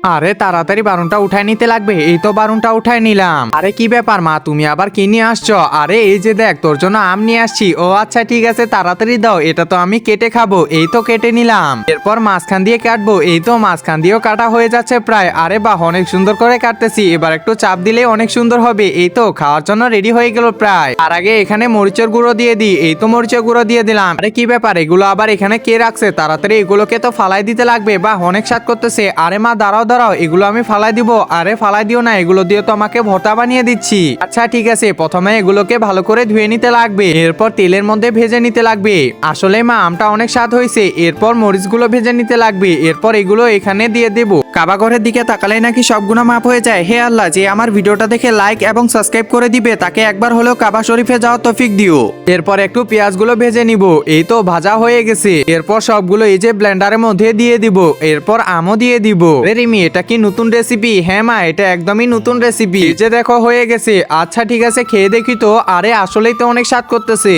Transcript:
আরে তাড়াতাড়ি বারুনটা উঠায় নিতে লাগবে। এই তো বারুনটা উঠায় নিলাম। আরে কি ব্যাপার মা, তুমি আবার কি নিয়ে আসছো? আরে এই যে দেখ, তোর জন্য আম নিয়ে আসছি। ও আচ্ছা ঠিক আছে, তাড়াতাড়ি দাও, এটা তো আমি কেটে খাবো। এই তো কেটে নিলাম। এরপর মাঝখান দিয়ে কাটবো। এই তো মাঝখান দিয়েও কাটা হয়ে যাচ্ছে প্রায়। আরে বাহ, অনেক সুন্দর করে কাটতেছি। এবার একটু চাপ দিলে অনেক সুন্দর হবে। এই তো খাওয়ার জন্য রেডি হয়ে গেল প্রায়। আর আগে এখানে মরিচের গুঁড়ো দিয়ে দিই। এই তো মরিচের গুঁড়ো দিয়ে দিলাম। আরে কি ব্যাপার, এগুলো আবার এখানে কে রাখছে? তাড়াতাড়ি এগুলোকে তো ফালাই দিতে লাগবে। বাহ, অনেক স্বাদ করতেছে। আরে মা দাঁড়াও দাঁড়াও, এগুলো আমি ফালাই দিব। আরে ফালাই দিও না, এগুলো দিয়ে তো আমাকে ভর্তা বানিয়ে দিচ্ছি। আচ্ছা ঠিক আছে, প্রথমে এগুলোকে ভালো করে ধুয়ে নিতে লাগবে। এরপর তেলের মধ্যে ভেজে নিতে লাগবে। আসলে মা আমটা অনেক স্বাদ হয়েছে। এরপর মরিচগুলো ভেজে নিতে লাগবে। এরপর এগুলো এখানে দিয়ে দেবো। কাবা ঘরের দিকে তাকালে নাকি সবগুলো মাপ হয়ে যায়। হে আল্লাহ, যে আমার ভিডিওটা দেখে লাইক এবং সাবস্ক্রাইব করে দিবে তাকে একবার হলেও কাবা শরীফে যাওয়ার তৌফিক দিও। এরপর একটু পেঁয়াজগুলো ভেজে নিব। এই তো ভাজা হয়ে গেছে। এরপর সবগুলো এই যে ব্লেন্ডারের মধ্যে দিয়ে দিব। এরপর আমও দিয়ে দিব। রিমি, এটা কি নতুন রেসিপি? হ্যাঁ মা, এটা একদমই নতুন রেসিপি। এই যে দেখো হয়ে গেছে। আচ্ছা ঠিক আছে, খেয়ে দেখি তো। আরে আসলেই তো অনেক স্বাদ করতেছে।